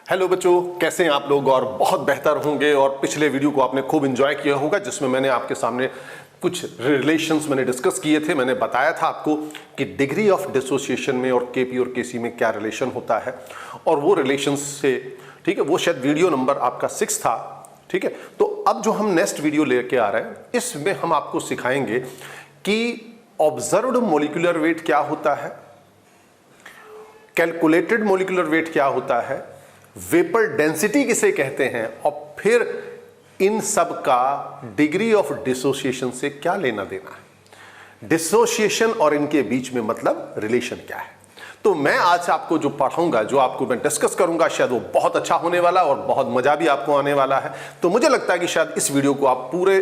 Hello बच्चों, कैसे हैं आप लोग? और बहुत बेहतर होंगे। और पिछले वीडियो को आपने खूब एंजॉय किया होगा, जिसमें मैंने आपके सामने कुछ रिलेशंस मैंने डिस्कस किए थे। मैंने बताया था आपको कि डिग्री ऑफ डिसोसिएशन में और केपी और केसी में क्या रिलेशन होता है, और वो रिलेशंस से, ठीक है, वो शायद वीडियो नंबर आपका 6 था, ठीक है। तो अब जो हम नेक्स्ट वीडियो लेके आ रहे हैं, इसमें हम आपको सिखाएंगे कि ऑब्जर्व्ड मोलिकुलर वेट क्या होता है, कैलकुलेटेड मोलिकुलर वेट क्या होता है, वेपर डेंसिटी किसे कहते हैं, और फिर इन सब का डिग्री ऑफ डिसोसिएशन से क्या लेना देना है, डिसोसिएशन और इनके बीच में मतलब रिलेशन क्या है। तो मैं आज आपको जो पढ़ाऊंगा, जो आपको मैं डिस्कस करूंगा, शायद वो बहुत अच्छा होने वाला और बहुत मजा भी आपको आने वाला है। तो मुझे लगता है कि शायद इस वीडियो को आप पूरे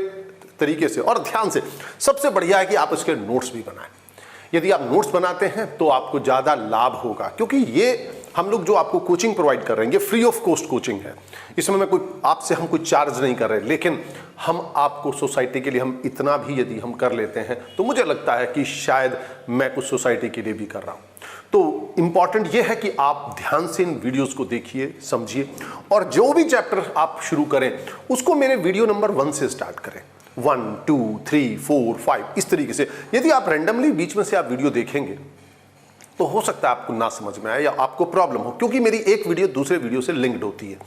तरीके से और ध्यान से, सबसे बढ़िया है कि आप इसके नोट्स भी बनाएं। यदि आप नोट्स बनाते हैं तो आपको ज्यादा लाभ होगा, क्योंकि ये हम लोग जो आपको कोचिंग प्रोवाइड कर रहे हैं, ये फ्री ऑफ कॉस्ट कोचिंग है। इसमें मैं कोई आपसे हम कोई चार्ज नहीं कर रहे, लेकिन हम आपको सोसाइटी के लिए हम इतना भी यदि हम कर लेते हैं तो मुझे लगता है कि शायद मैं कुछ सोसाइटी के लिए भी कर रहा हूं। तो इंपॉर्टेंट ये है कि आप ध्यान से इन वीडियोस को देखिए, समझिए, और जो भी चैप्टर आप शुरू करें उसको मेरे वीडियो नंबर 1 से स्टार्ट करें। 1, 2, 3, 4, 5 इस तरीके से। यदि आप रैंडमली बीच में से आप वीडियो देखेंगे तो हो सकता है आपको ना समझ में आए या आपको प्रॉब्लम हो, क्योंकि मेरी एक वीडियो दूसरे वीडियो से लिंक्ड होती है।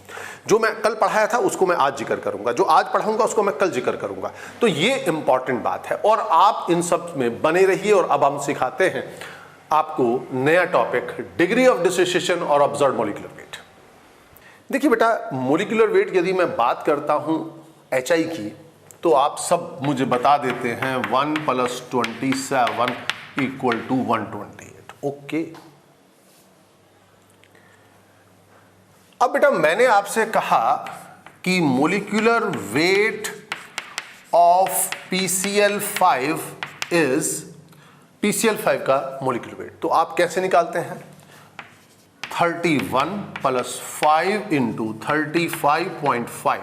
जो मैं कल पढ़ाया था उसको मैं आज जिक्र करूंगा, जो आज पढ़ाऊंगा उसको मैं कल जिक्र करूंगा। तो ये इंपॉर्टेंट बात है, और आप इन सब में बने रहिए। और अब हम सिखाते हैं आपको नया टॉपिक, डिग्री ऑफ डिसोसिएशन और ऑब्जर्व्ड मोलिकुलर वेट। देखिए बेटा, मोलिकुलर वेट यदि मैं बात करता हूं HI की, तो आप सब मुझे बता देते हैं 1 + 27 = 128। ओके। अब बेटा मैंने आपसे कहा कि molecular weight of PCl5 is, PCl5 का मोलिकुलर वेट तो आप कैसे निकालते हैं? 31 + 5 × 35.5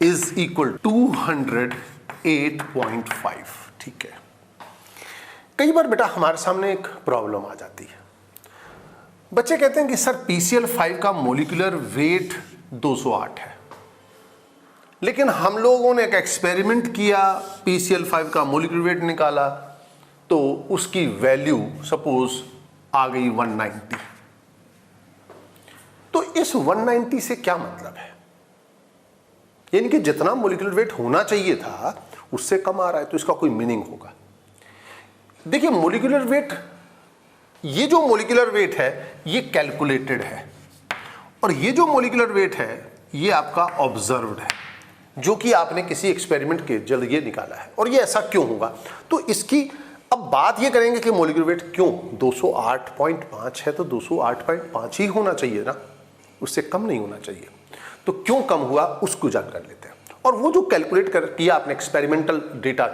इज इक्वल 208.5। ठीक है। कई बार बेटा हमारे सामने एक प्रॉब्लम आ जाती है। बच्चे कहते हैं कि सर PCl5 का मोलिकुलर वेट 208 है, लेकिन हम लोगों ने एक एक्सपेरिमेंट किया, PCl5 का मोलिकुलर वेट निकाला, तो उसकी वैल्यू सपोज आ गई 190। तो इस 190 से क्या मतलब है? यानी कि जितना मोलिकुलर वेट होना चाहिए था उससे कम आ रहा है, तो इसका कोई मीनिंग होगा। देखिए, मोलिकुलर वेट, ये जो मोलिकुलर वेट है ये कैलकुलेटेड है, और ये जो मोलिकुलर वेट है ये आपका ऑब्जर्व्ड है, जो कि आपने किसी एक्सपेरिमेंट के जरिए निकाला है। और ये ऐसा क्यों होगा, तो इसकी अब बात ये करेंगे कि मोलिकुलर वेट क्यों 208.5 है, तो 208.5 ही होना चाहिए ना, उससे कम नहीं होना चाहिए। तो क्यों कम हुआ उसको जान कर लेते हैं। और वो जो कैलकुलेट किया आपने एक्सपेरिमेंटल डेटा,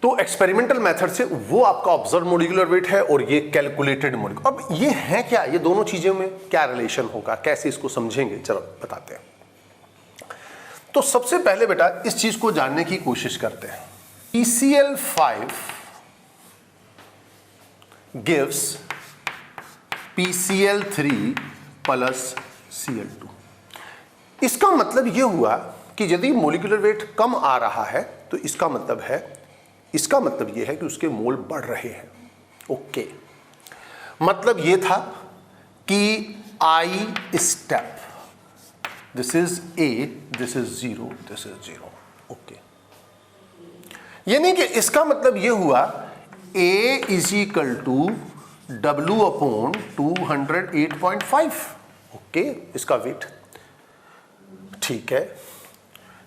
तो एक्सपेरिमेंटल मेथड से, वो आपका ऑब्जर्व मोलिकुलर वेट है और ये कैलकुलेटेड मोलिकुलर। अब ये है क्या, ये दोनों चीजों में क्या रिलेशन होगा, कैसे इसको समझेंगे, चलो बताते हैं। तो सबसे पहले बेटा इस चीज को जानने की कोशिश करते हैं। PCl5 gives PCl3 + Cl2। इसका मतलब यह हुआ कि यदि मोलिकुलर वेट कम आ रहा है तो इसका मतलब यह है कि उसके मोल बढ़ रहे हैं। ओके, मतलब यह था कि I step, this is A, this is 0, this is 0। Okay, यानी कि इसका मतलब यह हुआ A = W/208.5। ओके, इसका वेट ठीक है।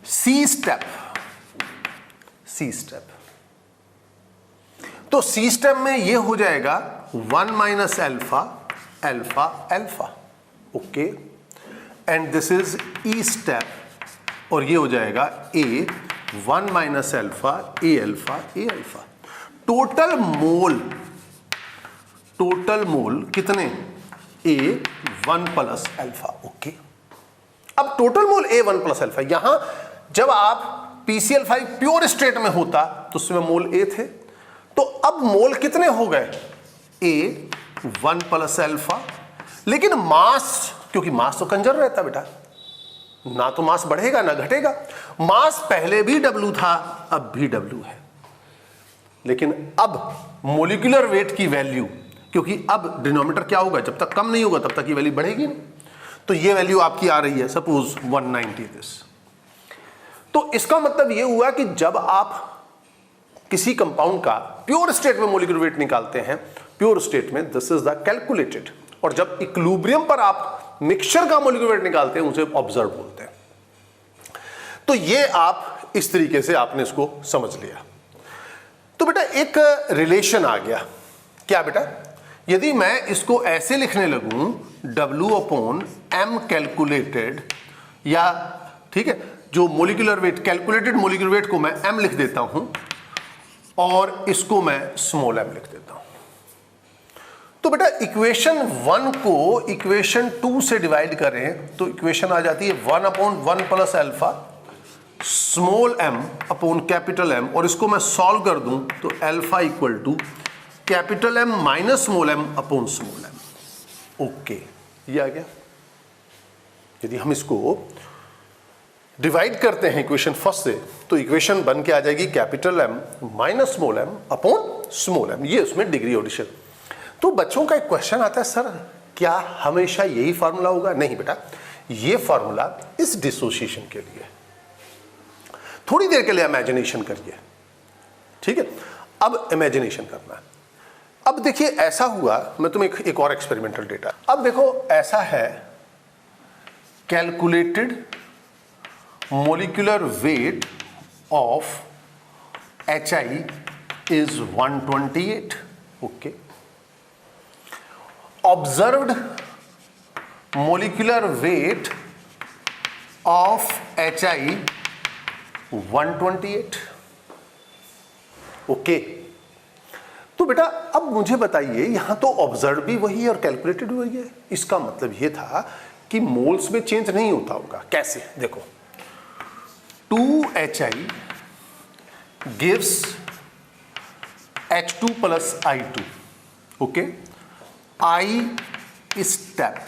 C स्टेप, तो C स्टेप में ये हो जाएगा 1 - alpha alpha alpha. Okay, and this is E step, और ये हो जाएगा A 1 - alpha A alpha A alpha. Total mole कितने? A 1 + alpha. ओके, अब टोटल मोल A 1 + अल्फा, यहां जब आप PCl5 प्योर स्टेट में होता तो उसमें मोल A थे, तो अब मोल कितने हो गए? A 1 + अल्फा, लेकिन मास क्योंकि मास तो कंजर्व रहता बेटा, ना तो मास बढ़ेगा ना घटेगा। मास पहले भी W था, अब भी W है, लेकिन अब मोलिकुलर वेट की वैल्यू, क्योंकि अब डिनोमिनेटर क्या होगा, जब तक कम नहीं होगा तब तक ये वैल्यू बढ़ेगी नहीं, तो ये वैल्यू आपकी आ रही है सपोज 190 दिस। तो इसका मतलब ये हुआ कि जब आप किसी कंपाउंड का प्योर स्टेट में मोलिकुलर वेट निकालते हैं, प्योर स्टेट में दिस इज द कैलकुलेटेड, और जब इक्विलिब्रियम पर आप मिक्सचर का मोलिकुलर वेट निकालते हैं उसे ऑब्जर्व बोलते हैं। तो ये आप इस तरीके से आपने इसको समझ लिया। तो बेटा एक रिलेशन आ गया, क्या बेटा, यदि मैं इसको ऐसे लिखने लगूं W/m कैलकुलेटेड, या ठीक है, जो molecular weight, calculated molecular wait को मैं m लिख देता हूं और इसको मैं स्मॉल m लिख देता हूं, तो बेटा इक्वेशन 1 को इक्वेशन 2 से डिवाइड करें तो इक्वेशन आ जाती है 1/1 plus alpha small m upon capital M, और इसको मैं सॉल्व कर दूं तो alpha equal to capital M minus small m upon small m। Okay, ये आ गया। यदि हम इसको डिवाइड करते हैं इक्वेशन फर्स्ट से तो इक्वेशन बन के आ जाएगी capital M minus small m upon small m, ये उसमें डिग्री ऑफ एडिशन। तो बच्चों का एक क्वेश्चन आता है, सर क्या हमेशा यही फार्मूला होगा? नहीं बेटा, ये फार्मूला इस डिसोसिएशन के लिए, थोड़ी देर के लिए इमेजिनेशन करिए, ठीक है। अब इमेजिनेशन करना है। अब देखिए ऐसा हुआ, मैं तुम्हें एक और एक्सपेरिमेंटल डेटा, अब देखो ऐसा है, calculated molecular weight of HI is 128, okay. Observed molecular weight of HI 128, okay. तो बेटा अब मुझे बताइए, यहां तो ऑब्जर्व भी वही है और कैलकुलेटेड भी वही है, इसका मतलब यह था कि मोल्स में चेंज नहीं होता होगा। कैसे? देखो 2HI gives H2 plus I2, okay, I step,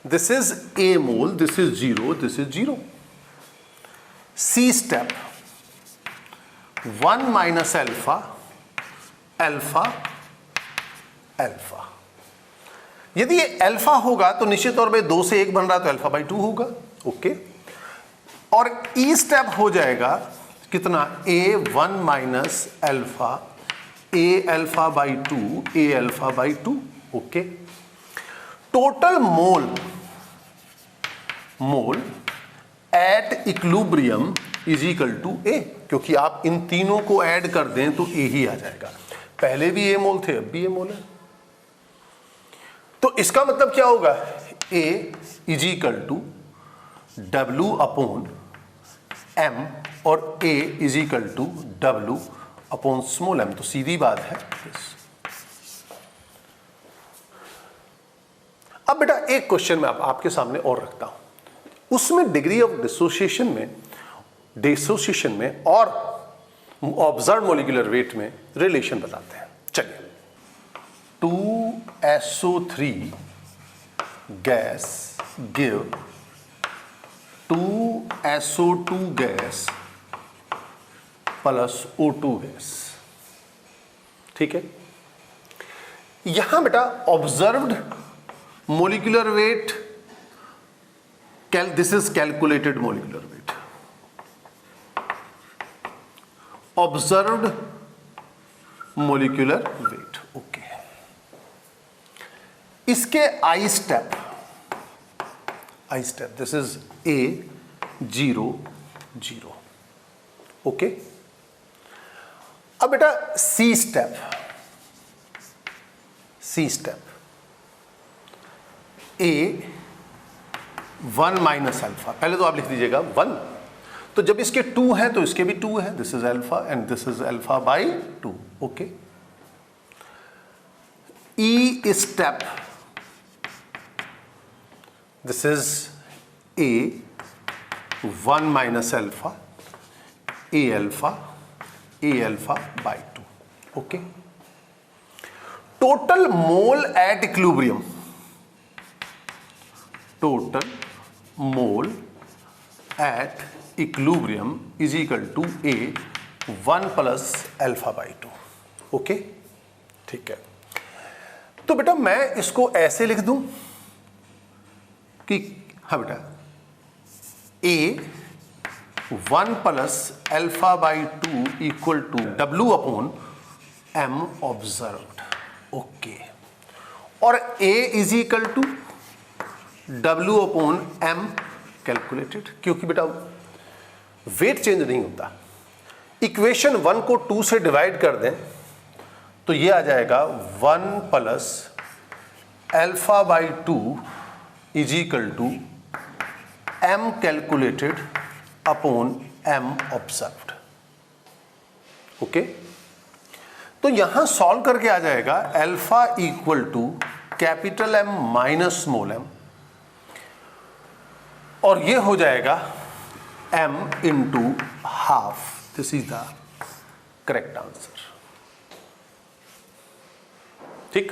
this is A mole, this is 0, this is 0, C step 1 minus alpha, alpha, alpha। यदि ये अल्फा होगा तो निश्चित तौर पे 2 से 1 बन रहा है तो अल्फा बाई 2 होगा, ओके। और ई स्टेप हो जाएगा कितना, A1 minus alpha, A alpha by 2, A alpha by 2, okay. Total mole at equilibrium is equal to A, क्योंकि आप इन तीनों को ऐड कर दें तो A ही आ जाएगा। पहले भी A मोल थे, अब भी A मोल है, तो इसका मतलब क्या होगा, A is equal to W upon M और A is equal to W upon small m, तो सीधी बात है। अब बेटा एक क्वेश्चन मैं आपके सामने और रखता हूं, उसमें डिग्री ऑफ डिसोसिएशन में और ऑब्जर्व मोलिकुलर वेट में रिलेशन बताते हैं। चलिए, 2SO3 gas give 2SO2 gas plus O2 gas, ठीक है। यहां बेटा observed molecular weight, this is calculated molecular weight, observed molecular weight, okay. इसके आई step, this is A0 0, okay. अब बेटा see step A1 minus alpha, पहले तो आप लिख दीजिएगा 1, तो जब इसके 2 है तो इसके भी 2 है, this is alpha and this is alpha by 2, okay. E step, this is A1 minus alpha, A alpha by 2, okay. Total mole at equilibrium total mole at equilibrium is equal to A 1 plus alpha by 2। Okay, ठीक है। तो बेटा मैं इसको ऐसे लिख दूं कि हाँ बेटा A 1 plus alpha by 2 equal to W upon M observed. Okay, और A is equal to W upon M calculated, क्योंकि बेटा वेट चेंज नहीं होता। इक्वेशन 1 को 2 से डिवाइड कर दें तो ये आ जाएगा 1 plus alpha by 2 is equal to M calculated upon M observed. Okay, तो यहां सॉल्व करके आ जाएगा alpha equal to capital M minus small m, और ये हो जाएगा M into half. This is the correct answer. ठीक,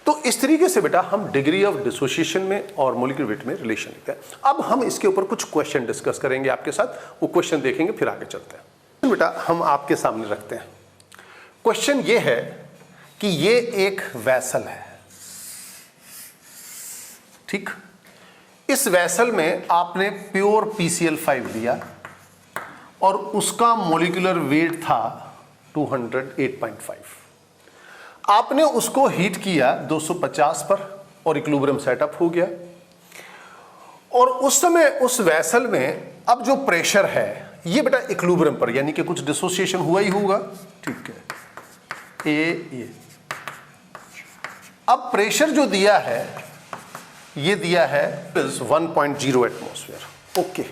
तो इस तरीके से बेटा हम डिग्री ऑफ डिसोसिएशन में और मॉलिक्यूलर वेट में रिलेशन लिखते हैं। अब हम इसके ऊपर कुछ क्वेश्चन डिस्कस करेंगे आपके साथ, वो क्वेश्चन देखेंगे फिर आगे चलते हैं। बेटा हम आपके सामने रखते हैं। क्वेश्चन ये है कि ये एक वेसल है, ठीक, इस वेसल में आपने प्योर PCl5 दिया और उसका मॉलिक्यूलर वेट था 208.5। आपने उसको हीट किया 250 पर और इक्विलिब्रियम सेटअप हो गया, और उस समय उस वेसल में अब जो प्रेशर है ये बेटा इक्विलिब्रियम पर, यानी कि कुछ डिसोसिएशन हुआ ही होगा, ठीक है। ये अब प्रेशर जो दिया है ये दिया है 1.0 एटमॉस्फेयर। ओके,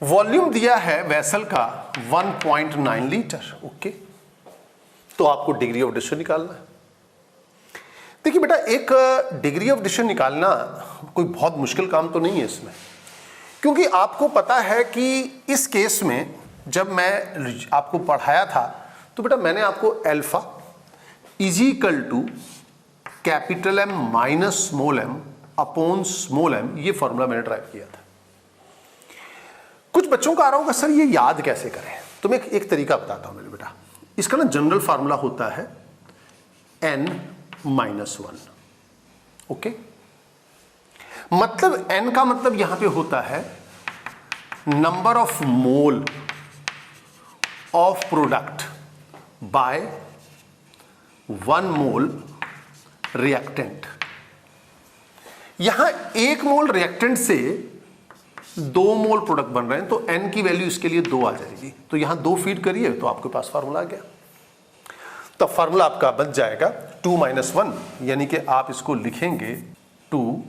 वॉल्यूम दिया है वेसल का 1.9 लीटर। ओके, तो आपको डिग्री ऑफ डिसोसिएशन निकालना है। देखिए बेटा एक डिग्री ऑफ डिसोसिएशन निकालना कोई बहुत मुश्किल काम तो नहीं है इसमें, क्योंकि आपको पता है कि इस केस में जब मैं आपको पढ़ाया था तो बेटा मैंने आपको alpha is equal to capital M minus small m upon small m, ये फॉर्मूला मैंने ड्राइव किया था। कुछ बच्चों का आ रहा होगा सर ये याद कैसे करें, तो मैं एक तरीका बताता हूं मेरे बेटा। इसका ना जनरल फार्मूला होता है n माइनस 1। ओके, मतलब n का मतलब यहां पे होता है number of mole of product by 1 mole reactant. यहां 1 मोल रिएक्टेंट से 2 मोल प्रोडक्ट बन रहे हैं, तो n की वैल्यू इसके लिए 2 आ जाएगी। तो यहां 2 फीड करिए तो आपके पास फार्मूला आ गया। तो फार्मूला आपका बच जाएगा 2 माइनस 1, यानी कि आप इसको लिखेंगे 2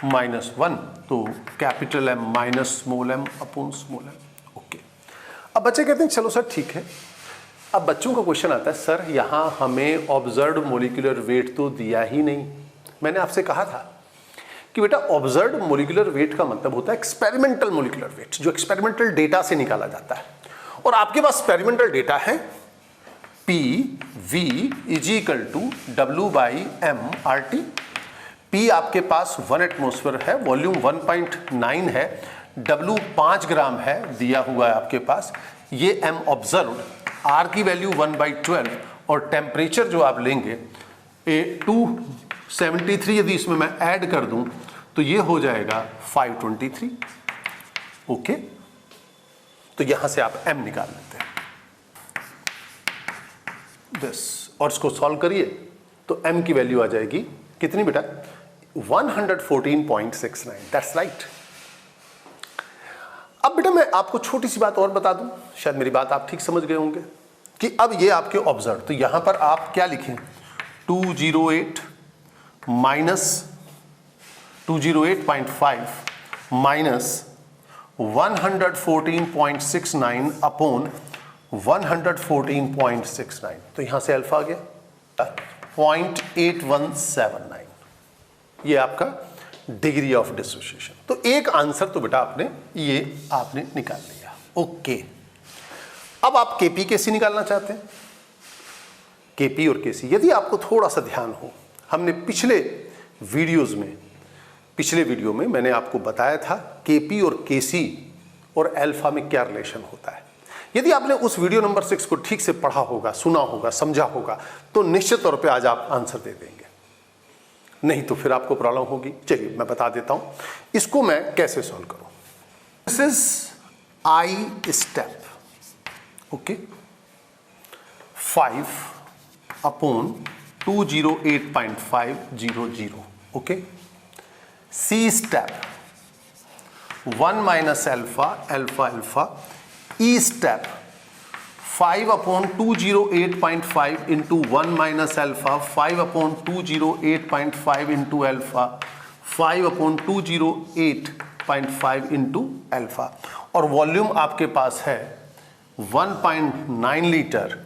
माइनस 1, तो capital M minus small m upon small m। Okay, अब बच्चे कहते हैं चलो सर ठीक है। अब बच्चों का क्वेश्चन आता है सर यहां हमें ऑब्जर्व्ड मॉलिक्यूलर वेट तो दिया ही नहीं। मैंने आपसे कहा था कि बेटा ऑब्जर्व्ड मॉलिक्यूलर वेट का मतलब होता है एक्सपेरिमेंटल मॉलिक्यूलर वेट, जो एक्सपेरिमेंटल डेटा से निकाला जाता है। और आपके पास एक्सपेरिमेंटल डेटा है PV is equal to W by M RT। P आपके पास 1 एटमॉस्फेयर है, वॉल्यूम 1.9 है, W 5 ग्राम है दिया हुआ है आपके पास, ये M ऑब्जर्व्ड, R की वैल्यू 1/12, और टेम्परेचर जो आप लेंगे 273, यदि इसमें मैं ऐड कर दूं तो ये हो जाएगा 523। ओके, तो यहां से आप M निकाल लेते हैं बस, और इसको सॉल्व करिए तो M की वैल्यू आ जाएगी कितनी बेटा 114.69। That's right. अब बेटा मैं आपको छोटी सी बात और बता दूं, शायद मेरी बात आप ठीक समझ गए होंगे कि अब ये आपके ऑब्जर्व, तो यहां पर आप क्या लिखें 208 माइनस 208.5 माइनस 114.69 अपॉन 114.69, तो यहां से अल्फा आ गया 0.8179, ये आपका डिग्री ऑफ डिसोसिएशन। तो एक आंसर तो बेटा आपने निकाल लिया। ओके, अब आप केपी केसी निकालना चाहते हैं। केपी और केसी, यदि आपको थोड़ा सा ध्यान हो, हमने पिछले वीडियोस में पिछले वीडियो में मैंने आपको बताया था केपी और केसी और अल्फा में क्या रिलेशन होता है। यदि आपने उस वीडियो नंबर 6 को ठीक से पढ़ा होगा, सुना होगा, समझा होगा तो निश्चित तौर पे आज आप आंसर दे देंगे, नहीं तो फिर आपको प्रॉब्लम होगी। चलिए मैं बता देता हूं इसको मैं कैसे सॉल्व करूं। This is I step, okay, 5/208.500, okay. C step 1 minus alpha alpha alpha. E step 5/208.5 into 1 minus alpha 5/208.5 into alpha 5/208.5 into alpha. और वॉल्यूम आपके पास है 1.9 लीटर।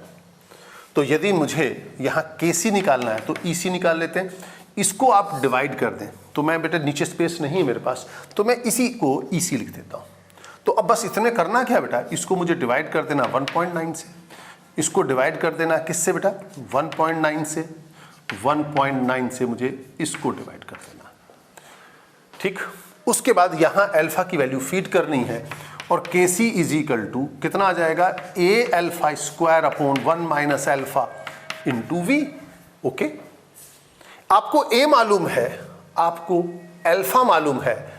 तो यदि मुझे यहाँ केसी निकालना है तो ईसी निकाल लेते हैं। इसको आप डिवाइड कर दें तो मैं बेटा नीचे स्पेस नहीं है मेरे पास, तो मैं इसी को ईसी लिख देता हूँ। तो अब बस इतने करना क्या बेटा, इसको मुझे डिवाइड कर देना 1.9 से, इसको डिवाइड कर देना किससे बेटा, 1.9 से। 1.9 से मुझे इसको डिवाइड कर देना, ठीक। उसके बाद यहाँ अल्फा की वैल्यू फीड करनी है और केसी इज इक्वल टू कितना आ जाएगा, A alpha square upon 1 minus alpha into V, okay. आपको ए मालूम है, आपको अल्फा मालूम है,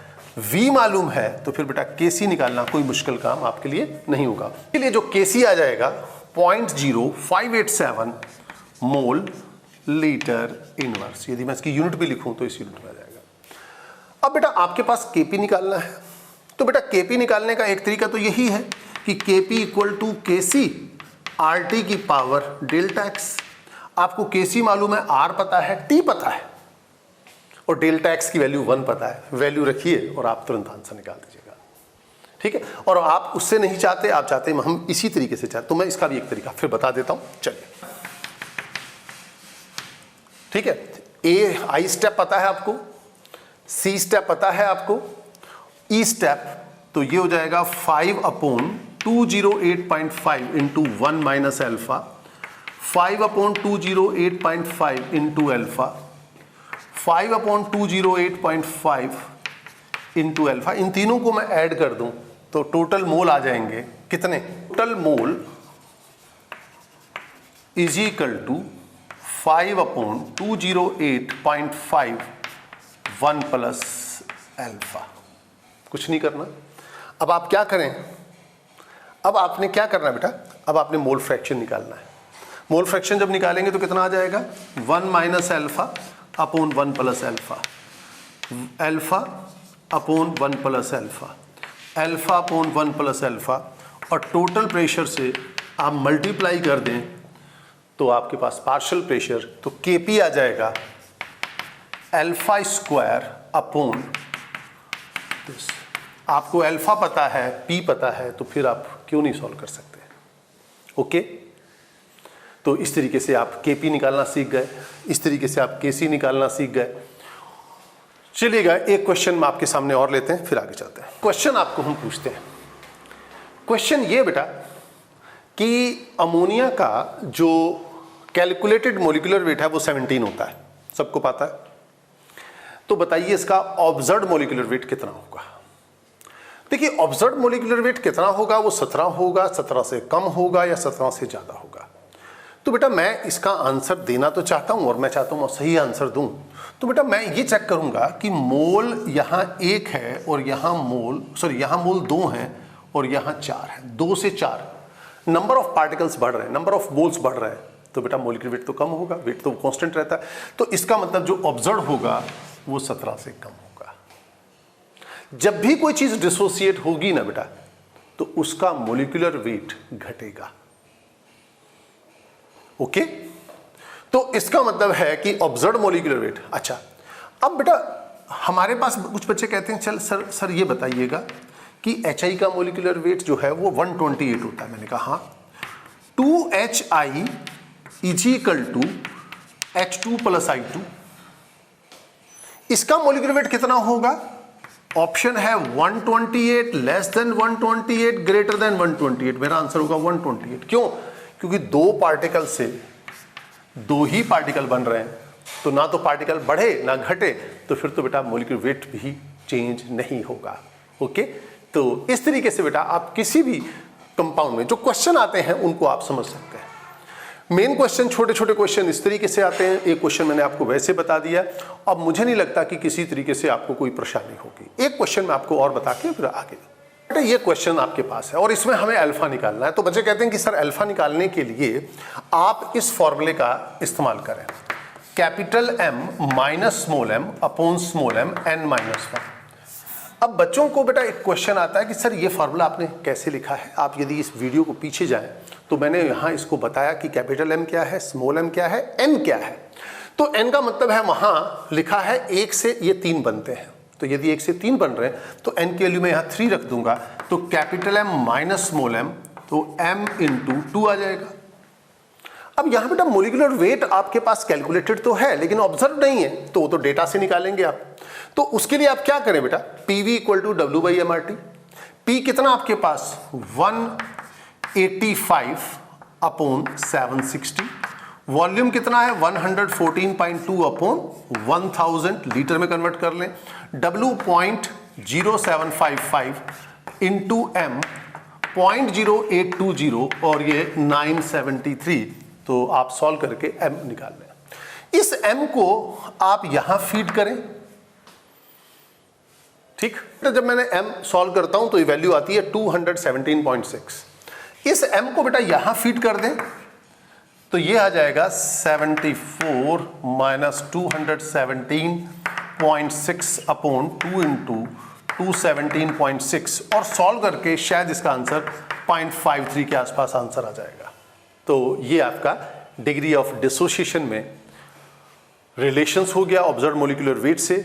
वी मालूम है, तो फिर बेटा केसी निकालना कोई मुश्किल काम आपके लिए नहीं होगा। इसके लिए जो केसी आ जाएगा 0.0587 मोल लीटर इनवर्स। यदि मैं इसकी यूनिट भी लिखूं तो इस यूनिट में आ जाएगा। अब बेटा आपके पास केपी निकालना है, तो बेटा केपी निकालने का एक तरीका तो यही है कि KP equal to KC R T की पावर डेल्टा एक्स। आपको केसी मालूम है, आर पता है, टी पता है और डेल्टा एक्स की वैल्यू 1 पता है। वैल्यू रखिए और आप तुरंत आंसर निकाल दीजिएगा, ठीक है। और आप उससे नहीं चाहते, आप चाहते हैं हम इसी तरीके से चाहते, तो मैं इसका भी एक तरीका फिर बता देता हूं। चलिए, ठीक है। ए आई स्टेप पता है आपको, सी स्टेप पता है आपको, ई स्टेप तो ये हो जाएगा 5/208.5 into 1 minus alpha 5/208.5 into alpha 5/208.5 into alpha. इन तीनों को मैं ऐड कर दूं तो टोटल मोल आ जाएंगे कितने, total mole is equal to 5/208.5 1 plus alpha. कुछ नहीं करना। अब आप क्या करें, अब आपने क्या करना बेटा, अब आपने मोल फ्रैक्शन निकालना है। मोल फ्रैक्शन जब निकालेंगे तो कितना आ जाएगा, 1 minus alpha upon 1 plus alpha, alpha upon 1 plus alpha, alpha upon 1 plus alpha, और टोटल प्रेशर से आप मल्टीप्लाई कर दें तो आपके पास पार्शियल प्रेशर, तो केपी आ जाएगा अल्फा स्क्वायर अपॉन दिस। आपको अल्फा पता है, पी पता है, तो फिर आप क्यों नहीं सॉल्व कर सकते, ओके। तो इस तरीके से आप केपी निकालना सीख गए, इस तरीके से आप केसी निकालना सीख गए। चलिएगा एक क्वेश्चन में आपके सामने और लेते हैं, फिर आगे चलते हैं। क्वेश्चन आपको हम पूछते हैं। क्वेश्चन ये बेटा कि अमोनिया का जो कैलकुलेटेड मोलिकुलर वेट है वो 17 होता है, सबको पता है। तो बताइए इसका ऑब्जर्व्ड मोलिकुलर वेट कितना होगा। देखिए ऑब्जर्व्ड मोलिकुलर वेट कितना होगा, वो 17 होगा, 17 से कम होगा या 17 से ज्यादा होगा। तो बेटा मैं इसका आंसर देना तो चाहता हूं और मैं चाहता हूं सही आंसर दूं, तो बेटा मैं ये चेक करूंगा कि मोल यहां 1 है और यहां मोल मोल 2 है और यहां 4 है। 2 से 4 नंबर ऑफ पार्टिकल्स बढ़ रहे हैं, नंबर ऑफ मोल्स बढ़ रहे हैं, तो बेटा मोलिकुलर वेट तो कम होगा, वेट तो कांस्टेंट रहता है। तो इसका मतलब जो ऑब्जर्व होगा वो 17 से कम होगा। जब भी कोई चीज डिसोसिएट होगी ना बेटा, तो उसका मोलिकुलर वेट घटेगा, ओके। तो इसका मतलब है कि ऑब्जर्व मोलिकुलर वेट। अच्छा, अब बेटा हमारे पास कुछ बच्चे कहते हैं चल सर ये बताइएगा कि HI का मोलिकुलर वेट जो है वो 128 होता है। मैंने कहा हाँ, 2HI is equal to H2 plus I2। इसका मोलिकुलर वेट कितना होगा, ऑप्शन है 128, लेस देन 128, ग्रेटर देन 128। मेरा आंसर होगा 128। क्यों, क्योंकि 2 पार्टिकल से 2 ही पार्टिकल बन रहे हैं, तो ना तो पार्टिकल बढ़े ना घटे, तो फिर तो बेटा मॉलिक्यूलर वेट भी चेंज नहीं होगा। ओके, तो इस तरीके से बेटा आप किसी भी कंपाउंड में जो क्वेश्चन आते हैं उनको आप समझ सकते हैं। मेन क्वेश्चन, छोटे छोटे क्वेश्चन इस तरीके से आते हैं। एक क्वेश्चन मैंने आपको वैसे बता दिया, अब मुझे नहीं लगता कि किसी तरीके से आपको कोई परेशानी होगी। एक क्वेश्चन मैं आपको और बता के फिर आगे। बेटा ये क्वेश्चन आपके पास है और इसमें हमें अल्फा निकालना है। तो बच्चे कहते हैं कि सर अल्फा निकालने के लिए आप इस फॉर्मूले का इस्तेमाल करें, capital M minus small m upon small m n minus 1। अब बच्चों को बेटा एक क्वेश्चन आता है कि सर ये फार्मूला आपने कैसे लिखा है। आप यदि इस वीडियो को पीछे जाएं तो मैंने यहाँ इसको बताया कि कैपिटल M क्या है, स्मॉल m क्या है, n क्या है। तो n का मतलब है वहाँ लिखा है 1 से ये 3 बनते हैं, तो यदि 1 से 3 बन रहे हैं तो n की वैल्यू मैं यहाँ 3 रख दूंगा, तो capital M minus small m, तो m इंटू 2 आ जाएगा। अब यहाँ बेटा मोलिकुलर वेट आपके पास कैलकुलेटेड तो है लेकिन ऑब्जर्व नहीं है, तो वो तो डेटा से निकालेंगे आप। तो उसके लिए आप क्या करें बेटा, PV equal to W/MRT। P कितना आपके पास 185 अपॉन 760, वॉल्यूम कितना है 114.2 अपॉन 1000 लीटर में कन्वर्ट कर लें, W 0.0755 इंटू M 0.0820 और ये 973। तो आप सॉल्व करके M निकाल लें। इस M को आप यहां फीड करें, ठीक। तो जब मैंने M सॉल्व करता हूं तो ये वैल्यू आती है 217.6। इस M को बेटा यहां फीड कर दें तो ये आ जाएगा 74 माइनस 217.6 अपॉन 2 इंटू 217.6 और सॉल्व करके शायद इसका आंसर 0.53 के आसपास आंसर आ जाएगा। तो ये आपका डिग्री ऑफ डिसोसिएशन में रिलेशंस हो गया ऑब्जर्व मोलिकुलर वेट से।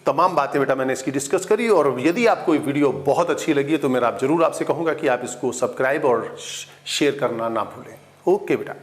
तमाम बातें बेटा मैंने इसकी डिस्कस करी और यदि आपको ये वीडियो बहुत अच्छी लगी है तो मैं जरूर आपसे कहूंगा कि आप इसको सब्सक्राइब और शेयर करना ना भूलें। ओके बेटा।